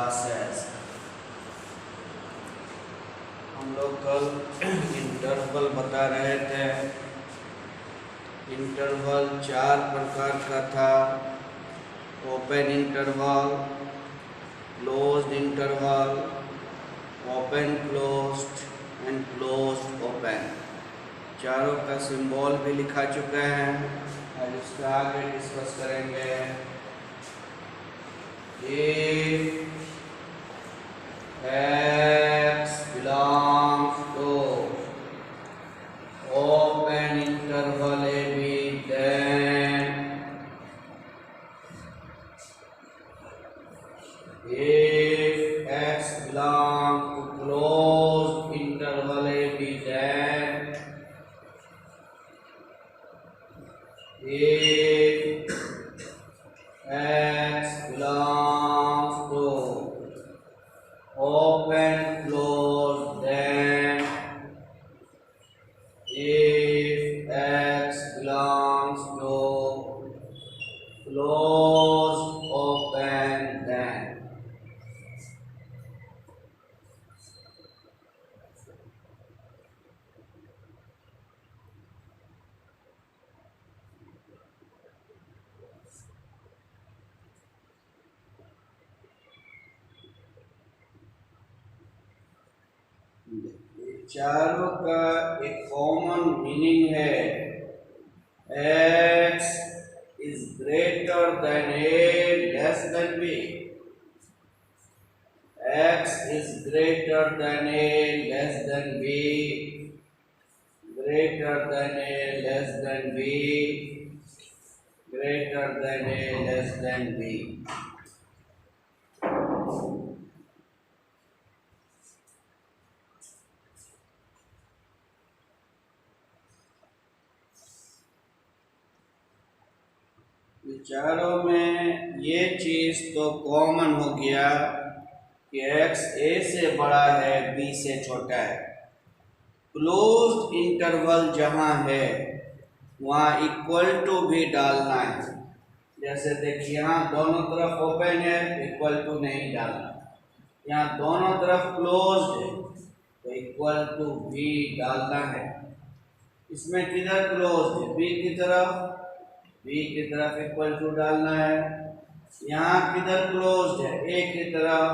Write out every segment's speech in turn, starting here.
Classes. हम लोग कल इंटरवल बता रहे थे। इंटरवल 4 प्रकार का था। Open interval, closed interval, open closed end closed open. चारों का सिंबल भी लिखा चुके हैं। आज इसका आगे डिस्कस करेंगे। X belongs to open interval AB, then if X belongs to closed interval AB, then if X belongs to open closed, then if X belongs to closed open, then चारों का एक कॉमन मीनिंग है। X is greater than A, less than B. X is greater than A, less than B. Greater than A, less than B. Greater than A, less than B. विचारों में ये चीज तो common हो गया कि x a से बड़ा है, b से छोटा है। क्लोज्ड इंटरवल जहां है वहां इक्वल टू भी डालना है। जैसे देखिए यहाँ दोनों तरफ ओपन है, इक्वल टू नहीं डालना। यहाँ दोनों तरफ क्लोज्ड है तो इक्वल टू भी डालना है। इसमें किधर क्लोज्ड है? b की तरफ, बी की तरफ इक्वल टू डालना है। यहाँ किधर क्लोज्ड है? ए की तरफ।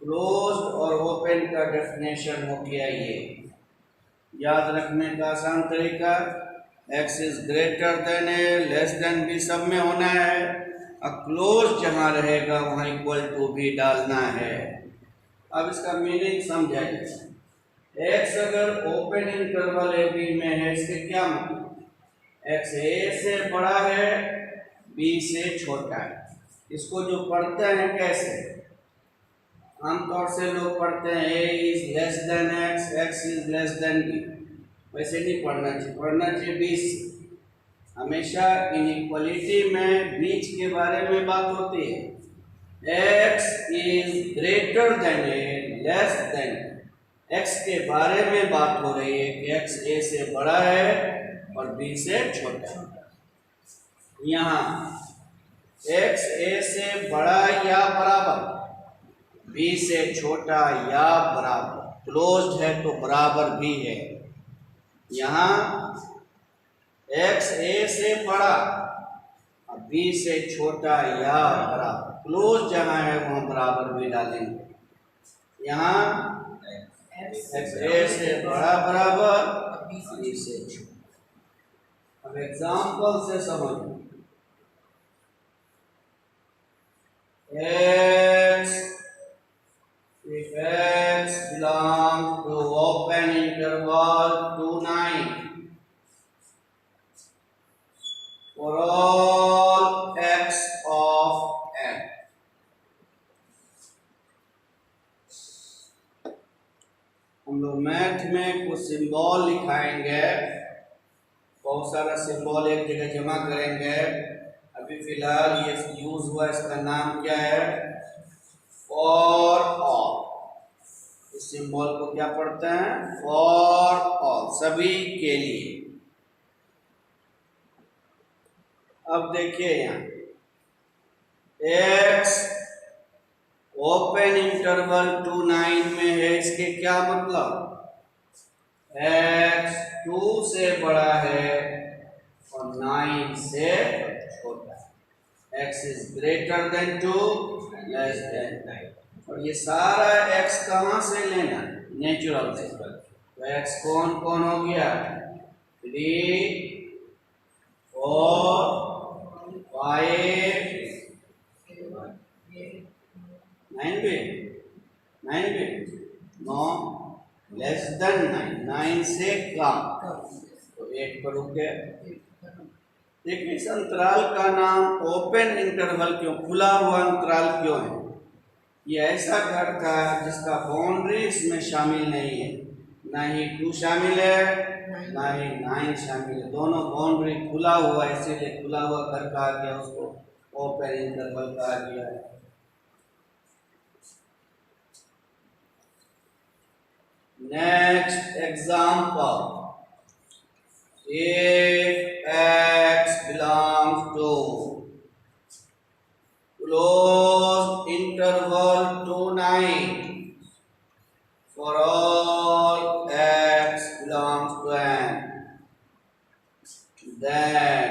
क्लोज्ड और ओपन का डेफिनेशन हो गया ये। याद रखने का आसान तरीका, x is greater than a, less than b, सब में होना है। अब क्लोज जहाँ रहेगा वहाँ इक्वल टू भी डालना है। अब इसका मीनिंग समझाइए। x अगर ओपन इंटरवल ए बी में है, इसके क्या मतलब? x a से बड़ा है, b से छोटा है। इसको जो पढ़ते हैं कैसे? आमतौर से लोग पढ़ते हैं a is less than x, x is less than b। वैसे नहीं पढ़ना चाहिए, पढ़ना चाहिए b से। हमेशा इनइक्वालिटी में बीच के बारे में बात होती है। x is greater then a, less than. x के बारे में बात हो रही है कि x a से बड़ा है और b से छोटा है। यहाँ x a से बड़ा या बराबर, b से छोटा या बराबर। क्लोज्ड है तो बराबर भी है। यहाँ x a से बड़ा और b से छोटा या बराबर। क्लोज जहाँ है वहाँ बराबर भी डालेंगे। यहाँ x a से बड़ा बराबर, b से छोटा। अब एग्जाम्पल से समझो। If x belongs to open interval 2, 9 for all x of n, हम लोग मैथ में कुछ सिंबल लिखाएंगे। बहुत सारा सिंबल एक जगह जमा करेंगे। अभी फिलहाल ये यूज हुआ, इसका नाम क्या है? For all. इस सिंबल को क्या पढ़ते हैं? फॉर ऑल, सभी के लिए। अब देखिए यहाँ x ओपन इंटरवल टू 9 में है, इसके क्या मतलब? x 2 से बड़ा है और 9 से छोटा है। x is greater then 2, less than 9। और ये सारा x कहाँ से लेना? नेचुरल से। तो x कौन कौन हो गया? 3, 4, 5, 9 भी 9 लेस देन 9 से कम, तो 8 पर रुक गया। देखिए इस अंतराल का नाम ओपन इंटरवल क्यों, खुला हुआ अंतराल क्यों है? ये ऐसा घर का जिसका बाउंड्री इसमें शामिल नहीं है, ना ही 2 शामिल है ना ही 9 शामिल है, दोनों बाउंड्री खुला हुआ है, इसीलिए खुला हुआ घर कहा गया, उसको ओपन इंटरवल कहा गया है। Next example, if x belongs to closed interval to 9 for all x belongs to n, then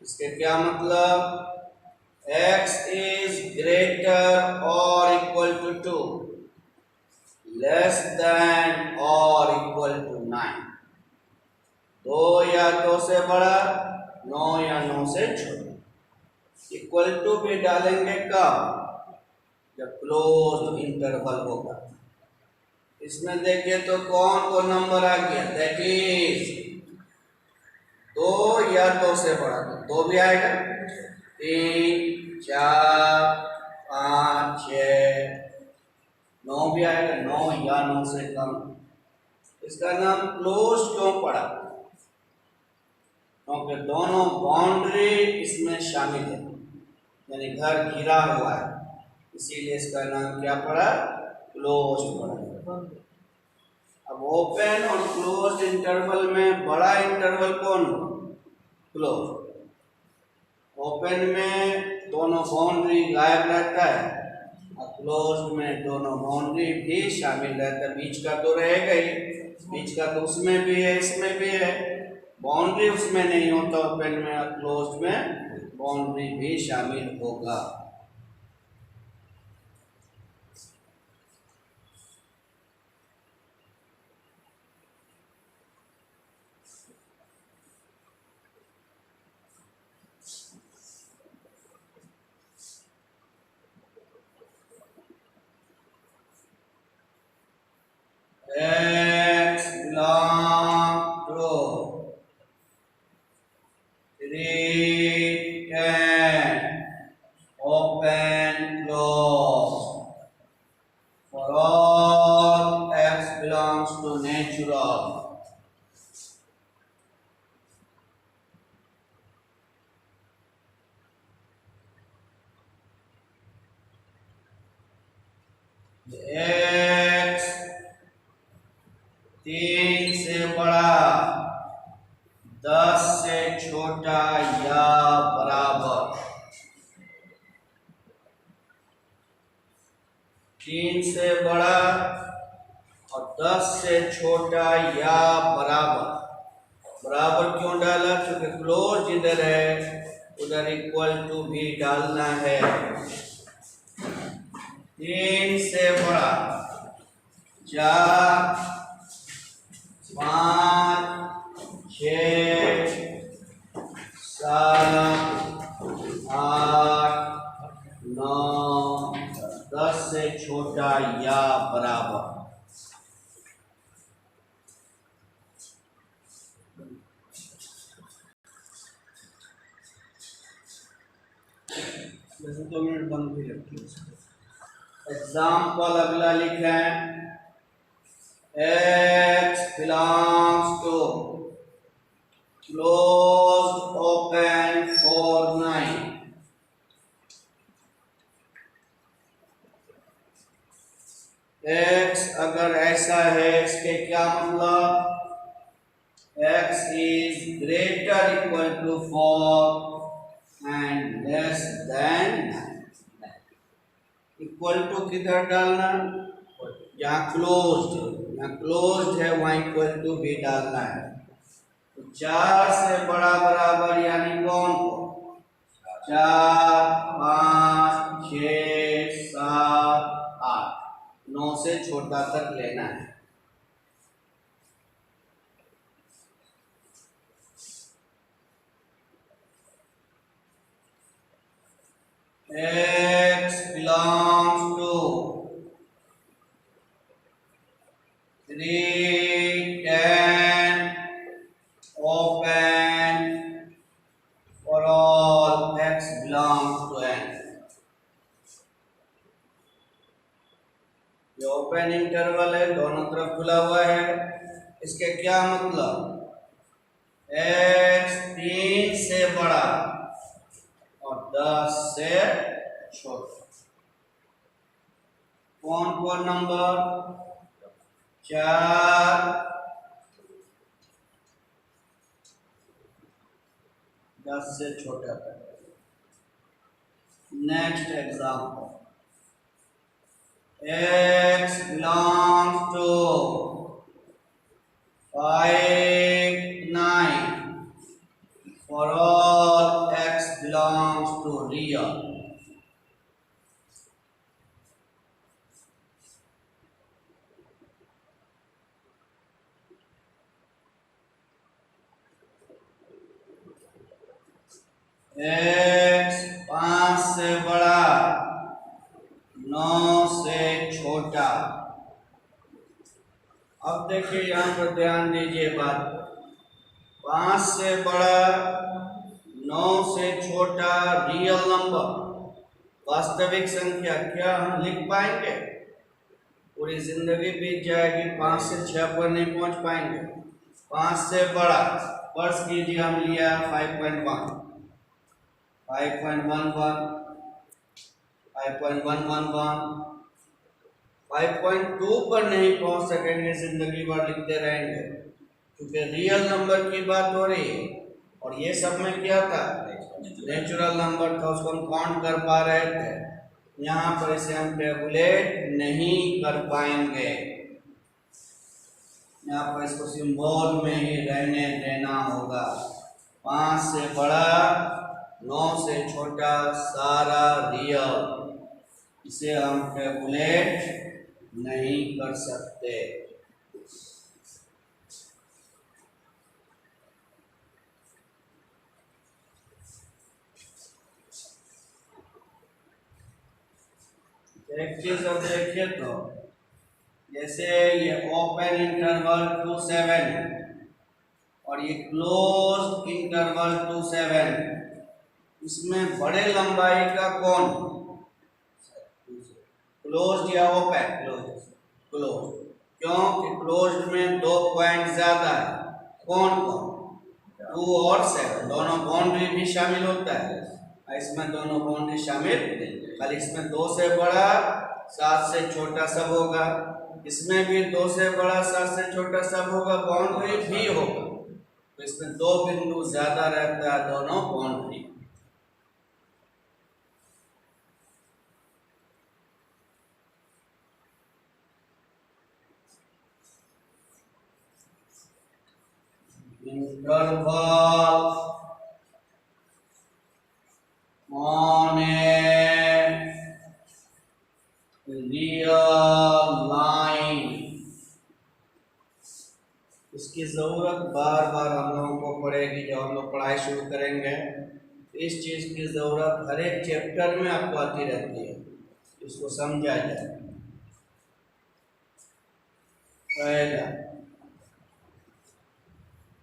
इसके क्या मतलब? x is greater or equal to 2, less than or equal to 9, 2 या 2 से बड़ा, 9 या 9 से छोटा। इक्वल टू भी डालेंगे कब? जब क्लोज इंटरवल होगा। इसमें देखिए तो कौन कौन नंबर आ गया? दैट इज 2 या 2 से बड़ा, तो 2 भी आएगा, 3, 4, 5, 6, 9 भी आएगा, 9 या 9 से कम। इसका नाम क्लोज क्यों पड़ा? क्योंकि दोनों बाउंड्री इसमें शामिल है, यानी घर घिरा हुआ है, इसीलिए इसका नाम क्या पड़ा? क्लोज पड़ा। अब ओपन और क्लोज इंटरवल में बड़ा इंटरवल कौन हो? क्लोज। ओपन में दोनों बाउंड्री गायब रहता है और क्लोज में दोनों बाउंड्री भी शामिल रहता है। बीच का तो रहेगा ही, बीच का तो उसमें भी है इसमें भी है, बाउंड्री उसमें नहीं होता ओपन में, और क्लोज में बाउंड्री भी शामिल होगा। x belong to 3, 10, open, close. For all x belongs to natural. x 3 से बड़ा, 10 से छोटा या बराबर, 3 से बड़ा और 10 से छोटा या बराबर। बराबर क्यों डाला? क्योंकि क्लोज जिधर है उधर इक्वल टू भी डालना है। 3 से बड़ा, 4, 5, 6, 7, 8, 9, 10 से छोटा या बराबर। वैसे 2 मिनट बंद भी रखिए। एग्जाम्पल अगला लिखा है, x belongs to closed open for 9, x अगर ऐसा है, इसके क्या मतलब? x is greater equal to 4 and less than 9। Equal to किधर डालना, जहाँ क्लोज्ड है वहाँ इक्वल टू भी डालना है। तो 4 से बड़ा बराबर यानी कौन को, 4, 5, 6, 7, 8, 9 से छोटा तक लेना है। x belongs to 3, 10, open for all x belongs to n। ये ओपन इंटरवल है, दोनों तरफ खुला हुआ है। इसके क्या मतलब, x 3 से बड़ा और 10 से छोटा। कौन कौन नंबर, 4, 10 से छोटा तक। Next example, x belongs to 5, 9 for all x belongs to real। x 5 से बड़ा, 9 से छोटा। अब देखिए यहाँ पर ध्यान दीजिए बात, 5 से बड़ा, 9 से छोटा रियल नंबर, वास्तविक संख्या, क्या हम लिख पाएंगे? पूरी जिंदगी बीत जाएगी, 5 से 6 पर नहीं पहुंच पाएंगे। 5 से बड़ा, फर्ज कीजिए हम लिया 5.1, 5.11, 5.111, 5.2 पर नहीं पहुंच सकेंगे, जिंदगी भर लिखते रहेंगे, क्योंकि रियल नंबर की बात हो रही है। और ये सब में क्या था, नेचुरल नंबर था, उसको हम काउंट कर पा रहे थे। यहाँ पर इसे हम टेबुलेट नहीं कर पाएंगे, यहाँ पर इसको सिंबल में ही रहने देना होगा। 5 से बड़ा, 9 से छोटा, सारा रियल, इसे हम टेबुलेट नहीं कर सकते। एक चीज अब देखिए, तो जैसे ये ओपन इंटरवल 2 7 और ये क्लोज इंटरवल 2 7, इसमें बड़े लंबाई का कौन, क्लोज या ओपन, क्लोज। क्यों कि क्लोज में 2 पॉइंट ज्यादा है, कौन 2 और 7, दोनों बाउंड्री भी शामिल होता है। इसमें दोनों बाउंड्री शामिल नहीं, खाली इसमें 2 से बड़ा 7 से छोटा सब होगा, इसमें भी 2 से बड़ा 7 से छोटा सब होगा, बाउंड्री भी होगा। तो इसमें 2 बिंदु ज्यादा रहता है, दोनों boundary. Interval on a real line, इसकी जरूरत बार बार हम लोगों को पड़ेगी जब हम लोग पढ़ाई शुरू करेंगे। इस chीज की जरूरत हर एक चैप्टर में आपको आती रहती है, इसको समझा जाए। पहला,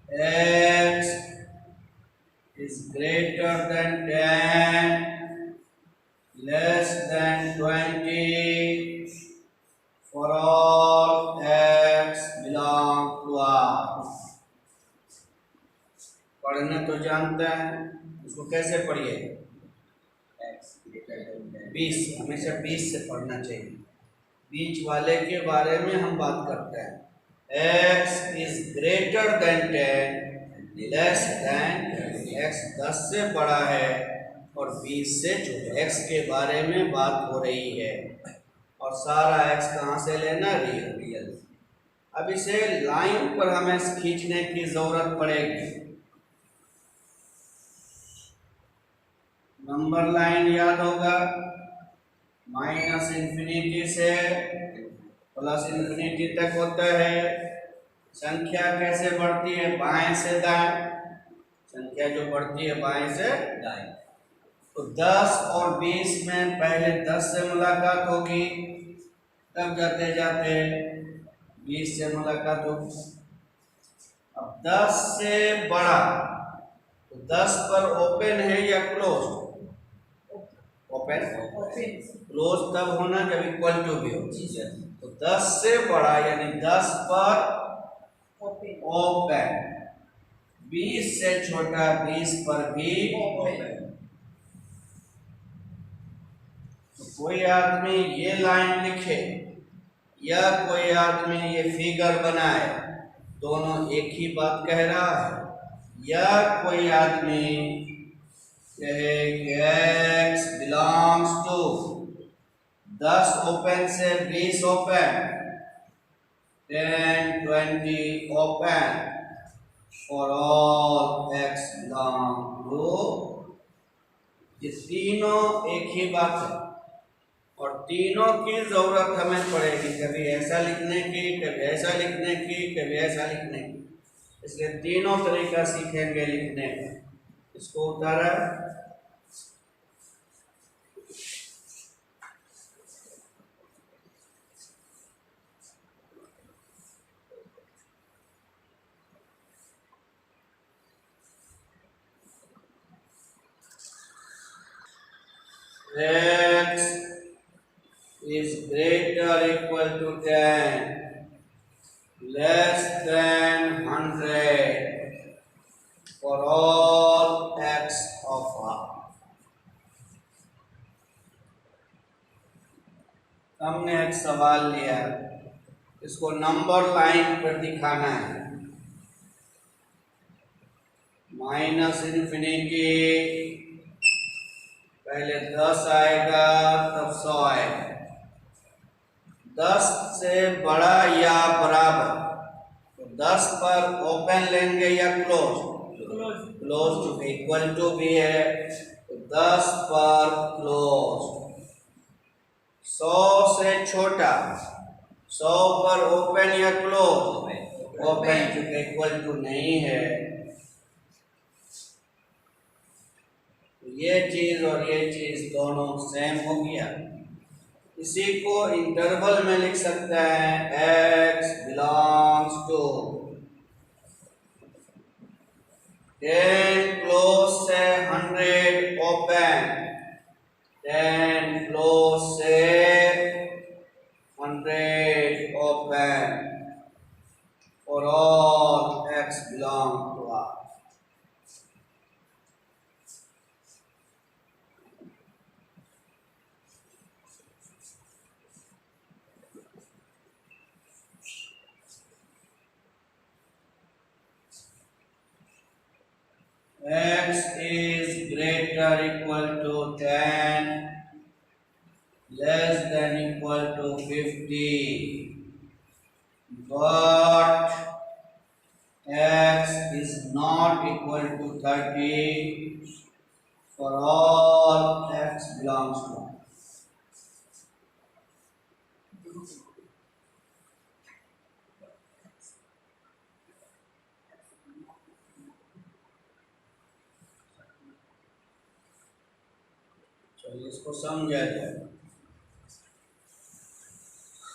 x is greater than 10, less than 20 for all x belong to R। पढ़ना तो जानते हैं, उसको कैसे पढ़िए, 20, हमेशा 20 से पढ़ना चाहिए। बीच वाले के बारे में हम बात करते हैं, x is greater than 10 less than x 10 से बड़ा है और 20 से छोटा। x के बारे में बात हो रही है और सारा x कहाँ से लेना, रियल। अब इसे लाइन पर हमें खींचने की जरूरत पड़ेगी। नंबर लाइन याद होगा, माइनस इंफिनिटी से प्लस इंफिनिटी तक होता है। संख्या कैसे बढ़ती है, बाएं से दाएं। संख्या जो बढ़ती है बाएं से दाएं। तो 10 और 20 में पहले 10 से मुलाकात होगी, तब जाते जाते 20 से मुलाकात होगी। अब 10 से बड़ा, तो 10 पर ओपन है या क्लोज? ओपन। क्लोज तब होना जब इक्वल टू भी हो। तो 10 से बड़ा यानी 10 पर ओपन, 20 से छोटा 20 पर भी ओपन। तो कोई आदमी ये लाइन लिखे या कोई आदमी ये फिगर बनाए, दोनों एक ही बात कह रहा है। या कोई आदमी कहे कि x बिलोंग्स टू 10 ओपन से 20 open, 10 20 open for all x belong to. ये तीनों एक ही बात है और तीनों की जरूरत हमें पड़ेगी, कभी ऐसा लिखने की, कभी ऐसा लिखने की, कभी ऐसा लिखने की। इसलिए तीनों तरीका सीखेंगे लिखने का। इसको उतारा, x is greater equal to 10 less than 100 for all x of r। हमने एक सवाल लिया, इसको नंबर लाइन पर दिखाना है। माइनस इन्फिनिटी पहले 10 आएगा तब 100 आएगा। 10 से बड़ा या बराबर, तो 10 पर ओपन लेंगे या क्लोज? क्लोज चूंकि इक्वल टू भी है तो 10 पर क्लोज। 100 से छोटा, 100 पर ओपन या क्लोज? ओपन, चूंकि इक्वल टू नहीं है। ये चीज और ये चीज दोनों सेम हो गया। इसी को इंटरवल में लिख सकते हैं, x बिलोंग्स टू 10 क्लोज से 100 ओपन, 10 क्लोज से 100 open for all x belong to r। X is greater equal to 10 less than equal to 50, but x is not equal to 30 for all x belongs to। चलिए इसको समझा जाए।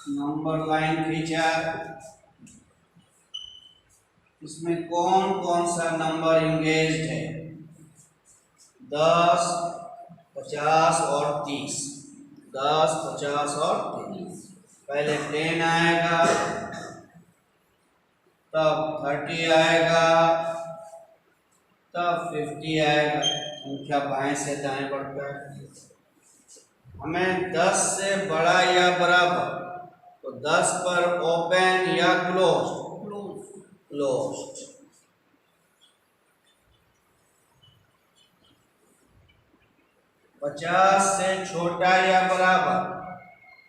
Number line खींचा, इसमें कौन कौन सा नंबर इंगेज्ड है? 10, 50 और 30। 10, 50 और 30। पहले 10 आएगा, तब 30 आएगा, तब 50 आएगा। संख्या बाएं से दाएं बढ़ता है। हमें 10 से बड़ा या बराबर, तो तो 10 पर ओपन या क्लोज्ड? क्लोज। क्लोज्ड। 50 से छोटा या बराबर?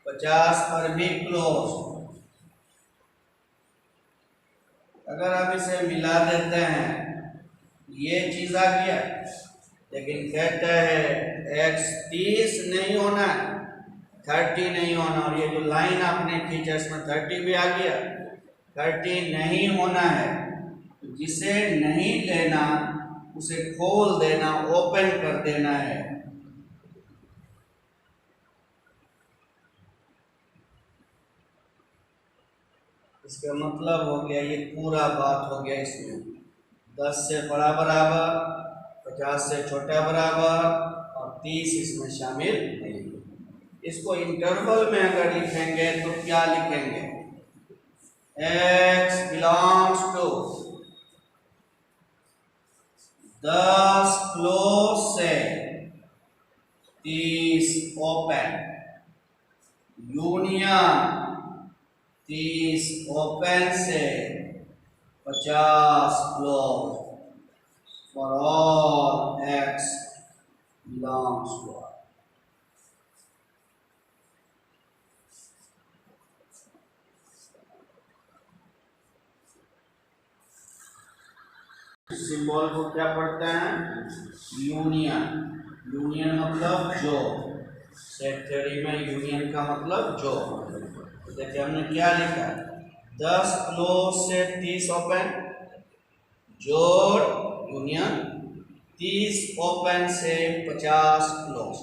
50 पर भी क्लोज्ड। अगर हम इसे मिला देते हैं, ये चीज आ गया, लेकिन कहता है x 30 नहीं होना, 30 नहीं होना, और ये जो लाइन आपने खींचा इसमें 30 भी आ गया, 30 नहीं होना है। तो जिसे नहीं लेना उसे खोल देना, ओपन कर देना है। इसका मतलब हो गया, ये पूरा बात हो गया इसमें 10 से बड़ा बराबर, 50 से छोटा बराबर और 30 इसमें शामिल नहीं। इसको इंटरवल में अगर लिखेंगे तो क्या लिखेंगे? x बिलोंग्स टू 10 क्लोज से 30 ओपन, यूनियन 30 ओपन से 50 close, for all x belongs to R. Symbol को क्या पढ़ते हैं? यूनियन। यूनियन मतलब जो, सेट थ्योरी में यूनियन का मतलब जो। तो देखिए हमने क्या लिखा, 10 क्लोज से 30 ओपन, जोड़ यूनियन 30 ओपन से 50 close,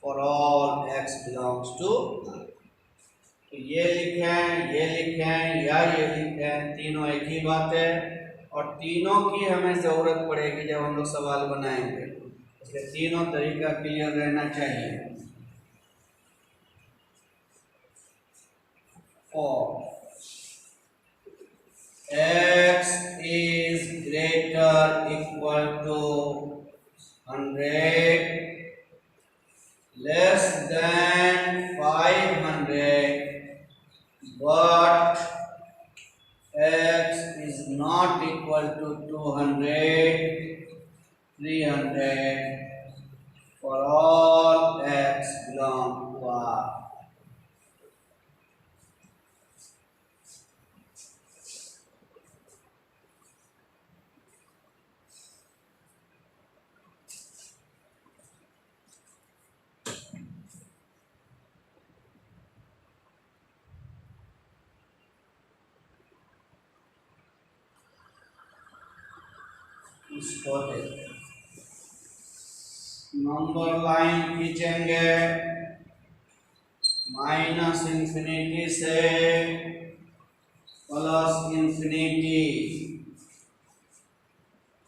for all x belongs to. तो ये लिखें, ये लिखें या ये लिखें, तीनों एक ही बात है, और तीनों की हमें जरूरत पड़ेगी जब हम लोग सवाल बनाएंगे, इसलिए तीनों तरीका क्लियर रहना चाहिए। और x is greater equal to 100 less than 500, but x is not equal to 200, 300, for all x belong to R. इसको नंबर लाइन खींचेंगे माइनस इंफिनिटी से प्लस इंफिनिटी।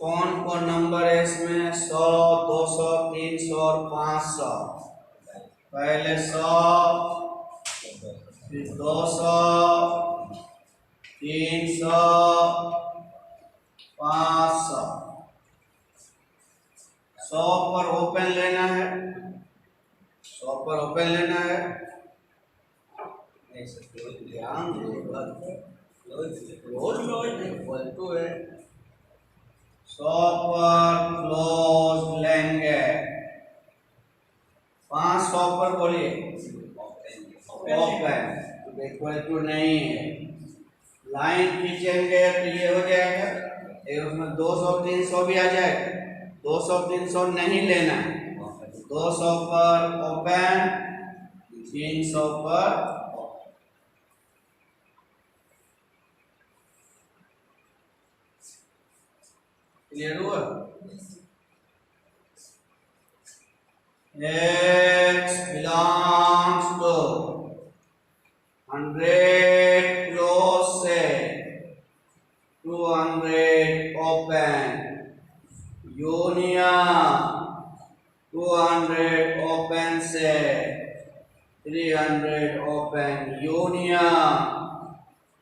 कौन कौन नंबर है इसमें? 100, 200, 300 और 500। पहले 100, फिर 200, 300, 500। 100 पर ओपन लेना है, 100 पर ओपन लेना है, ध्यान इक्वल टू है, 100 पर क्लोज लेंगे। 500 पर बोलिए ओपन, इक्वल टू नहीं है, लाइन खींचेंगे तो ये हो जाएगा, एक उसमें 200 300 भी आ जाएगा, 200 300 नहीं लेना है, 200 पर ओपन, 300 पर क्लियर हुआ? x belongs to 100 क्लोज से 200 ओपन, यूनियन 200 ओपन से 300 ओपन, यूनियन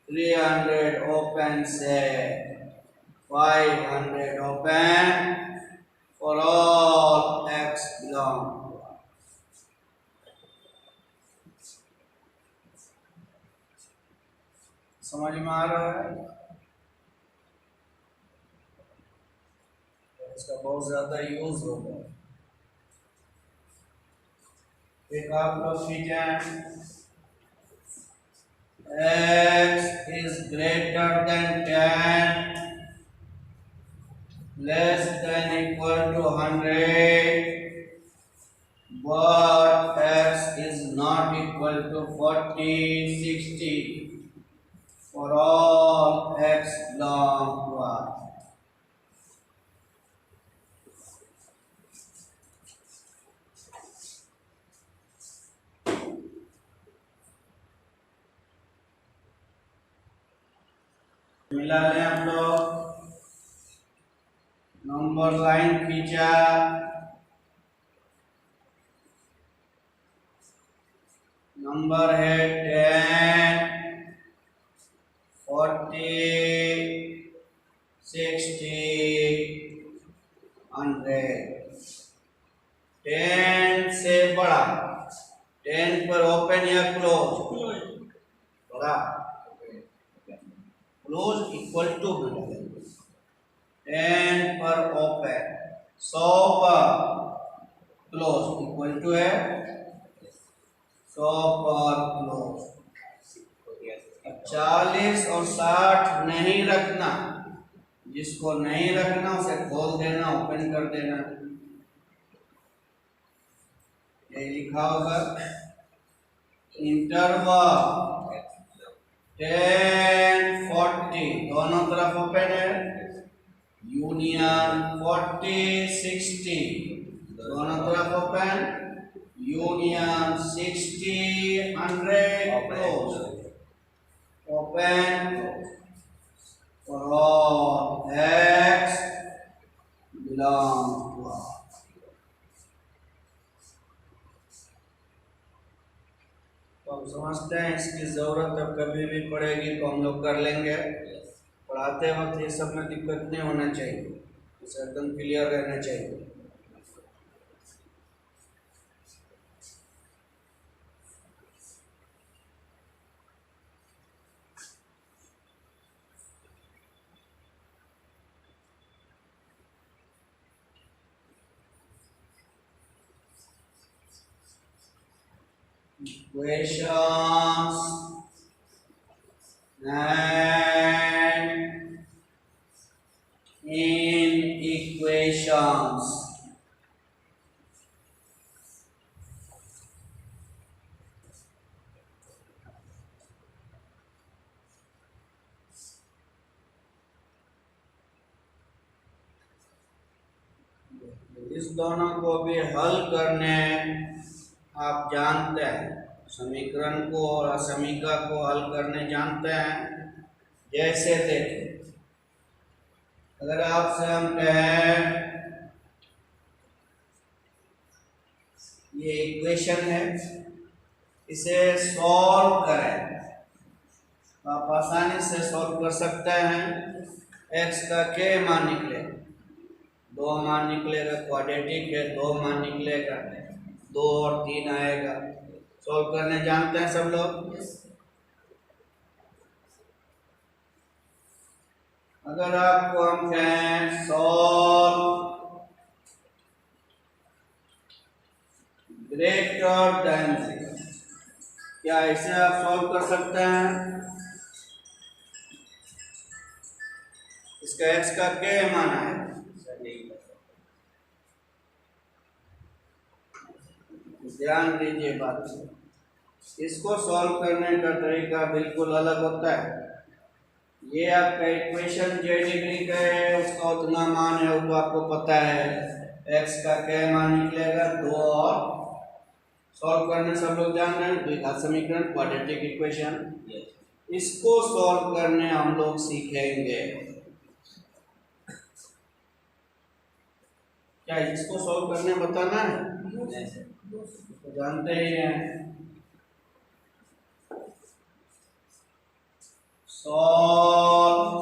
300 ओपन से 500 open, for all x belong to R. समझ में आ रहा है? इसका बहुत ज्यादा यूज होगा। एक आप लोग खींचें, x is greater than 10 less than equal to 100 but x is not equal to 40 60 for all x belong to R। मिला लें हम लोग, नंबर लाइन खींचा, नंबर है 10 40 60 100। 10 से बड़ा, 10 पर ओपन या क्लोज, बड़ा, क्लोज इक्वल टू 10 पर ओपन, 100 पर क्लोज इक्वल टू है 100 पर क्लोज। 40 और 60 नहीं रखना, जिसको नहीं रखना उसे खोल देना, ओपन कर देना। ये लिखा होगा इंटरवल 10 40 दोनों तरफ ओपन है, यूनियन 40 60 दोनों तरफ open, union 60 100 close, open for all x belong to R। तो हम समझते हैं इसकी जरूरत अब कभी भी पड़ेगी तो हम लोग कर लेंगे। पढ़ाते वक्त ये सब में दिक्कत नहीं होना चाहिए, इसे एकदम क्लियर रहना चाहिए। Equations and inequations। इस दोनों को भी हल करने आप जानते हैं, समीकरण को और असमीका को हल करने जानते हैं। जैसे देखें, अगर आपसे हम कहें ये इक्वेशन है, इसे सॉल्व करें तो आप आसानी से सॉल्व कर सकते हैं। x का k मान निकले, 2 मान निकलेगा, क्वाड्रेटिक है 2 मान निकलेगा, 2 और 3 आएगा। सॉल्व करने जानते हैं सब लोग? अगर आपको हम कहें सॉल्व ग्रेटर देन 0, क्या इसे आप सॉल्व कर सकते हैं? इसका x का k मान है, ध्यान दीजिए बात से। इसको सॉल्व करने का तरीका बिल्कुल अलग होता है। ये आपका इक्वेशन जे डिग्री का है, उसका उतना मान है वो तो आपको पता है, x का क्या मान निकलेगा 2, और सॉल्व करने सब लोग जान रहे हैं द्विघात समीकरण, क्वाड्रेटिक इक्वेशन। इसको सॉल्व करने हम लोग सीखेंगे। क्या इसको सॉल्व करने बताना है? तो जानते ही हैं, solve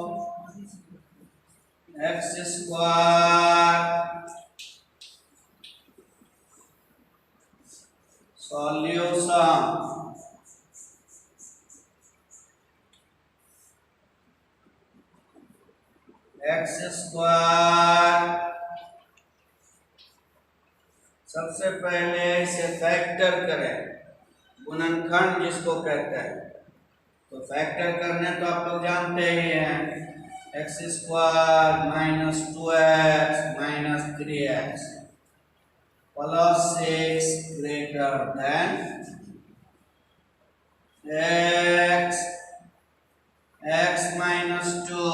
x square solution x square, सबसे पहले इसे फैक्टर करें, गुणनखंड जिसको कहते हैं। तो फैक्टर करने तो आप लोग जानते ही हैं, x square minus 2x minus 3x plus 6 greater than x minus 2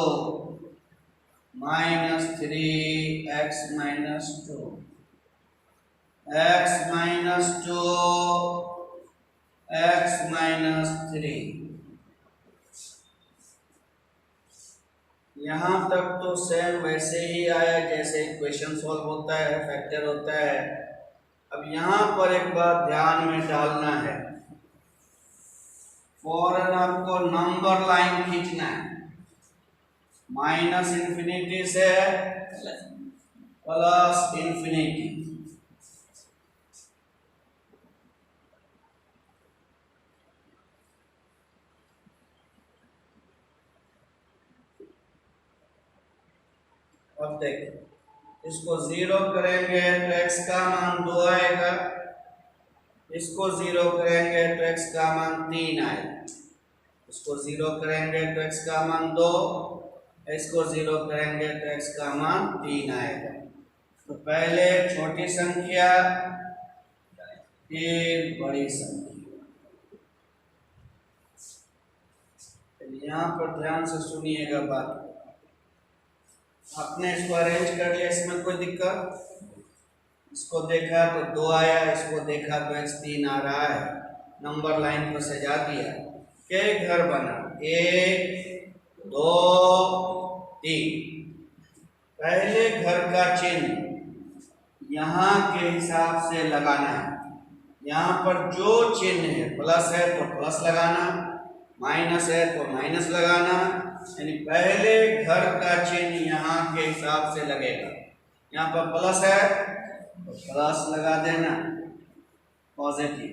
minus 3x minus 2 x minus 2 x minus 3। यहाँ तक तो सेम वैसे ही आया जैसे इक्वेशन सॉल्व होता है, फैक्टर होता है। अब यहाँ पर एक बात ध्यान में डालना है, फौरन आपको नंबर लाइन खींचना है, माइनस इंफिनिटी से प्लस इंफिनिटी। अब देखिए, इसको 0 करेंगे तो x का मान 2 आएगा, इसको 0 करेंगे तो x का मान 3 आएगा, इसको 0 करेंगे तो x का मान 2, इसको 0 करेंगे तो x का मान 3 आएगा। तो पहले छोटी संख्या फिर बड़ी संख्या। यहाँ पर ध्यान से सुनिएगा बात, आपने इसको अरेंज कर लिया, इसमें कोई दिक्कत? इसको देखा तो 2 आया, इसको देखा तो x 3 आ रहा है, नंबर लाइन को सजा दिया। क्या घर बना? 1 2 3। पहले घर का चिन्ह यहाँ के हिसाब से लगाना है। यहाँ पर जो चिन्ह है, प्लस है तो प्लस लगाना, माइनस है तो माइनस लगाना, यानी पहले घर का चिन्ह यहाँ के हिसाब से लगेगा। यहाँ पर प्लस है तो प्लस लगा देना, पॉजिटिव।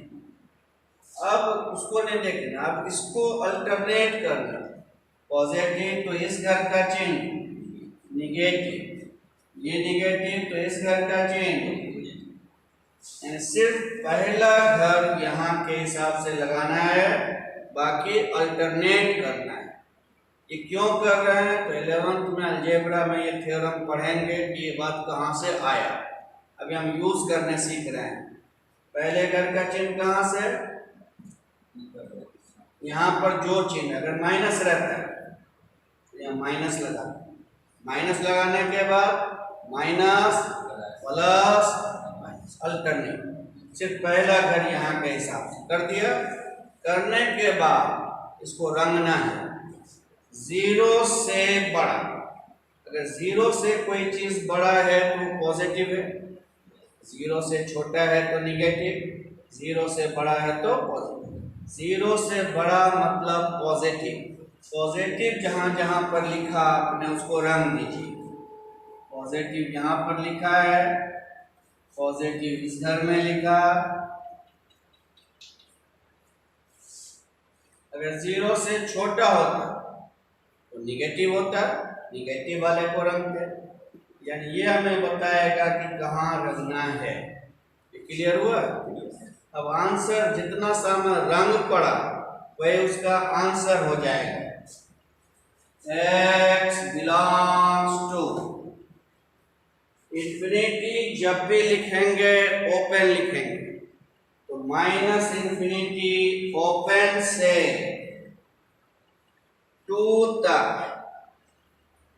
अब उसको नहीं देखना, अब इसको अल्टरनेट करना, पॉजिटिव तो इस घर का चिन्ह, निगेटिव ये निगेटिव तो इस घर का चिन्ह, सिर्फ पहला घर यहाँ के हिसाब से लगाना है, बाकी अल्टरनेट करना है। ये क्यों कर रहे हैं? तो 11th में अलजेब्रा में ये थ्योरम पढ़ेंगे कि ये बात कहाँ से आया। अभी हम यूज करने सीख रहे हैं। पहले घर का चिन्ह कहाँ से? यहाँ पर जो चिन्ह अगर माइनस रहता है तो यहाँ माइनस लगा, माइनस लगाने के बाद माइनस प्लस माइनस, अल्टरनेट। सिर्फ पहला घर यहाँ के हिसाब से कर दिया। करने के बाद इसको रंगना है 0 से बड़ा। अगर 0 से कोई चीज बड़ा है तो पॉजिटिव है, 0 से छोटा है तो निगेटिव, 0 से बड़ा है तो पॉजिटिव। 0 से बड़ा मतलब पॉजिटिव। पॉजिटिव जहां जहां पर लिखा आपने उसको रंग दीजिए। पॉजिटिव यहाँ पर लिखा है, पॉजिटिव इस घर में लिखा। अगर 0 से छोटा होता तो निगेटिव होता, निगेटिव वाले को रंगते। यानी ये हमें बताएगा कि कहाँ रंगना है। ये क्लियर हुआ? अब आंसर जितना समय रंग पड़ा वही उसका आंसर हो जाएगा। x belongs to infinity. जब भी लिखेंगे ओपन लिखेंगे, तो माइनस इंफिनिटी ओपन से 2 तक।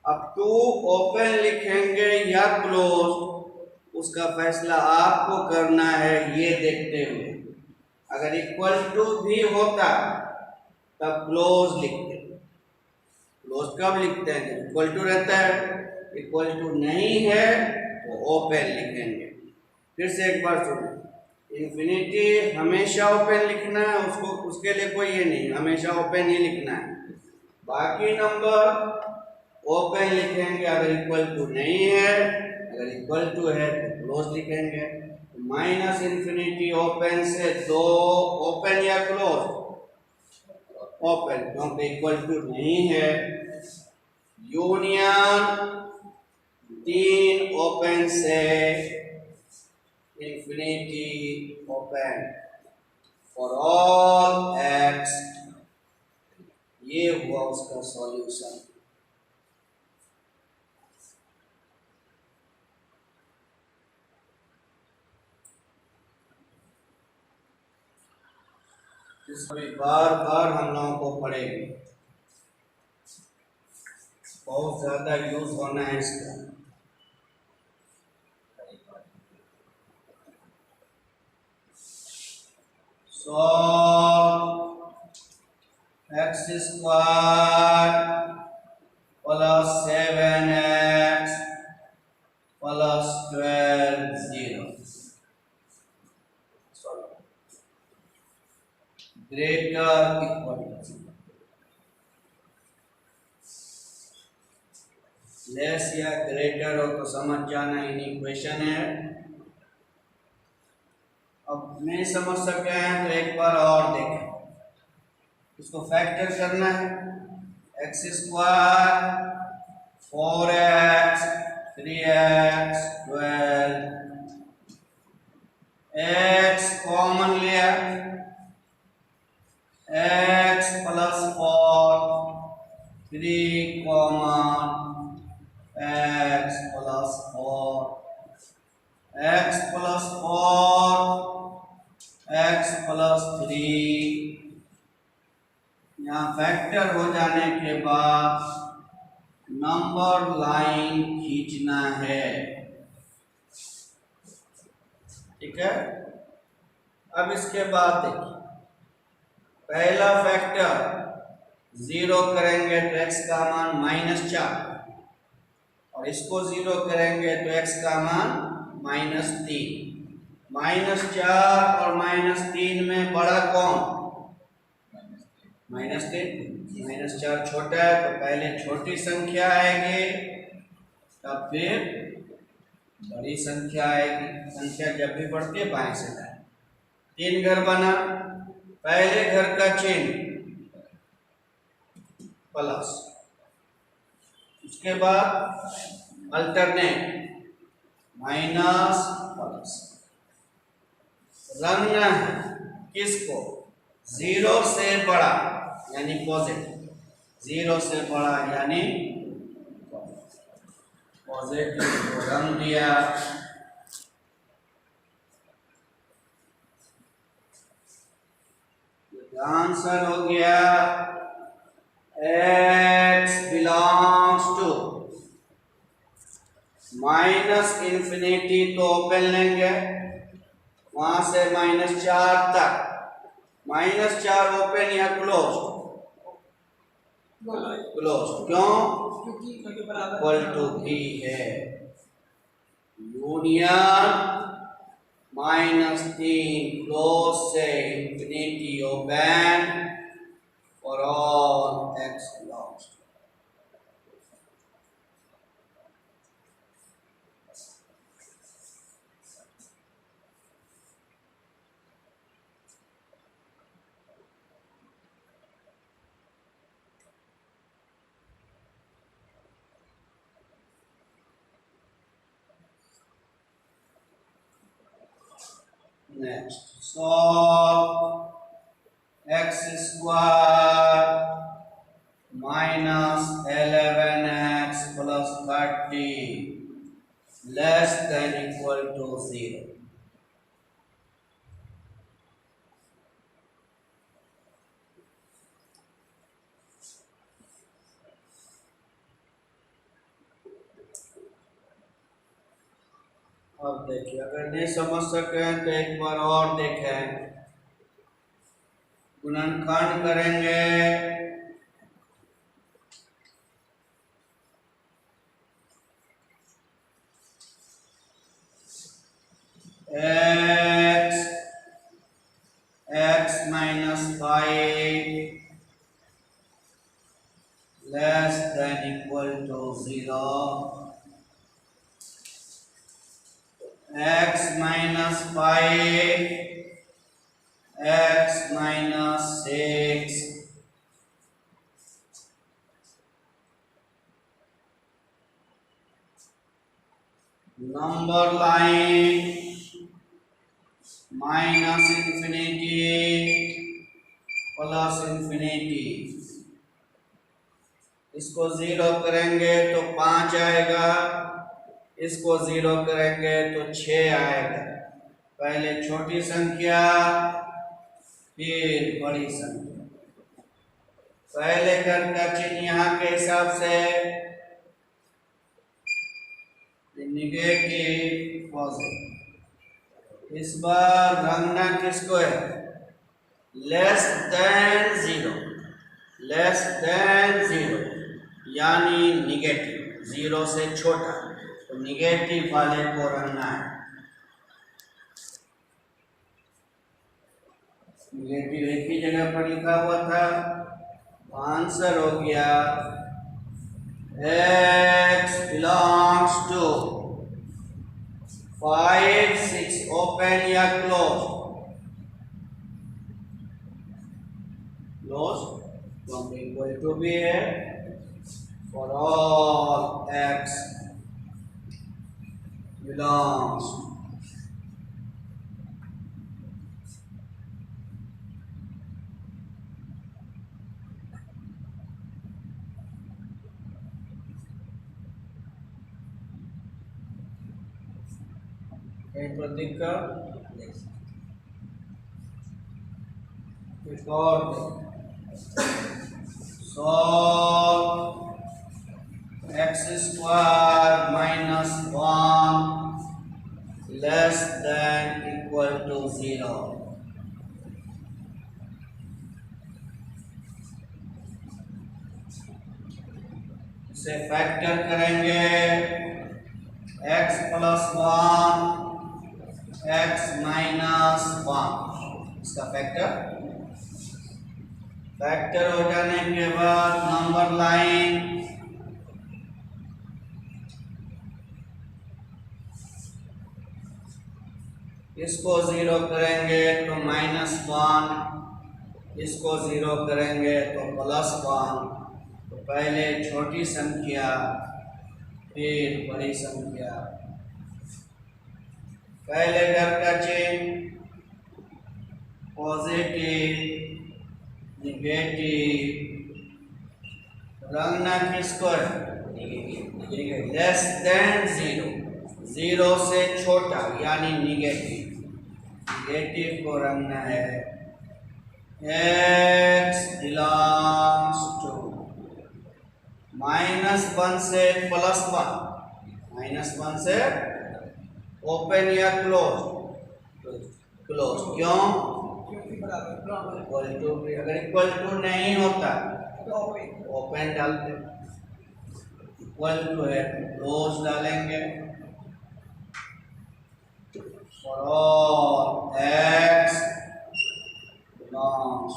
अब 2 ओपन लिखेंगे या क्लोज, उसका फैसला आपको करना है ये देखते हुए। अगर इक्वल टू भी होता तब क्लोज लिखते। क्लोज कब लिखते हैं? जब इक्वल टू रहता है। इक्वल टू नहीं है तो ओपन लिखेंगे। फिर से एक बार सुनो, इंफिनिटी हमेशा ओपन लिखना है, उसको उसके लिए कोई ये नहीं, हमेशा ओपन ही लिखना है। बाकी नंबर ओपन लिखेंगे अगर इक्वल टू नहीं है, अगर इक्वल टू है तो क्लोज लिखेंगे। माइनस इंफिनिटी ओपन से 2 ओपन या क्लोज? ओपन, क्योंकि इक्वल टू नहीं है। यूनियन तीन ओपन से infinity open for all x, ये हुआ उसका सॉल्यूशन। इसमें बार बार हम लोगों को पढ़ेंगे, बहुत ज्यादा यूज होना है इसका। X square plus 7x plus 12 0 greater equal less या ग्रेटर हो तो समझ जाना इन इक्वेशन है। अब नहीं समझ सके हैं तो एक बार और देखें, इसको फैक्टर करना है। X square 4x 3x 12, x common लिया, x plus 4 3 common x plus 4 x plus 4 x plus 3। यहाँ फैक्टर हो जाने के बाद नंबर लाइन खींचना है, ठीक है। अब इसके बाद देखिए, पहला फैक्टर 0 करेंगे तो x का मान -4 और इसको 0 करेंगे तो x का मान -3। -4 और -3 में बड़ा कौन? -3। -4 छोटा है तो पहले छोटी संख्या आएगी, तब फिर बड़ी संख्या आएगी। संख्या जब भी बढ़ती है बाएं से दाएं। 3 घर बना, पहले घर का चिन्ह प्लस, उसके बाद अल्टरनेट माइनस प्लस। रंगना है किसको? 0 से बड़ा यानी पॉजिटिव, 0 से बड़ा यानी पॉजिटिव को रंग दिया। आंसर हो गया x बिलोंग्स टू -∞ तो ओपन लेंगे, वहां से -4 तक। -4 ओपन या क्लोज? क्लोज। क्यों? इक्वल टू भी है। यूनियन -3 क्लोज से infinity open for all x belongs to. Next, solve x square minus 11x plus 30 less than equal to 0. अब देखिए, अगर नहीं समझ सके तो एक बार और देखें। गुणनखंड करेंगे, x minus 5 less than equal to 0, x minus 5 x minus 6 . Number line minus infinity plus infinity, इसको 0 करेंगे तो 5 आएगा, इसको 0 करेंगे तो 6 आएगा। पहले छोटी संख्या फिर बड़ी संख्या। पहले घर का चिन्ह यहाँ के हिसाब से निगेटिव पॉजिटिव। इस बार रंगना किसको है? लेस देन 0, लेस देन 0 यानी निगेटिव, 0 से छोटा, तो निगेटिव वाले को रंगना है। निगेटिव एक ही जगह पर लिखा हुआ था, आंसर हो गया x belongs to 5, 6 ओपन या क्लोज? क्लोज, क्योंकि इक्वल टू भी है। For all x belongs to प्रतीक का solve x square minus 1 less than equal to 0। इसे फैक्टर करेंगे, x प्लस 1 x माइनस 1, इसका फैक्टर हो जाने के बाद नंबर लाइन इसको 0 करेंगे तो -1, इसको 0 करेंगे तो +1। तो पहले छोटी संख्या फिर बड़ी संख्या। पहले घर का चिन्ह पॉजिटिव निगेटिव, रंगना किसको है? लेस देन 0, 0 से छोटा यानी निगेटिव, निगेटिव को रंगना है। x बिलोंग्स टू -1 से +1, -1 से ओपन या क्लोज? क्लोज, क्यों? इक्वल टू, अगर इक्वल टू नहीं होता ओपन डालते, इक्वल टू है क्लोज डालेंगे। फॉर ऑल x बिलोंग्स,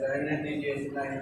रहने दीजिए इतना ही।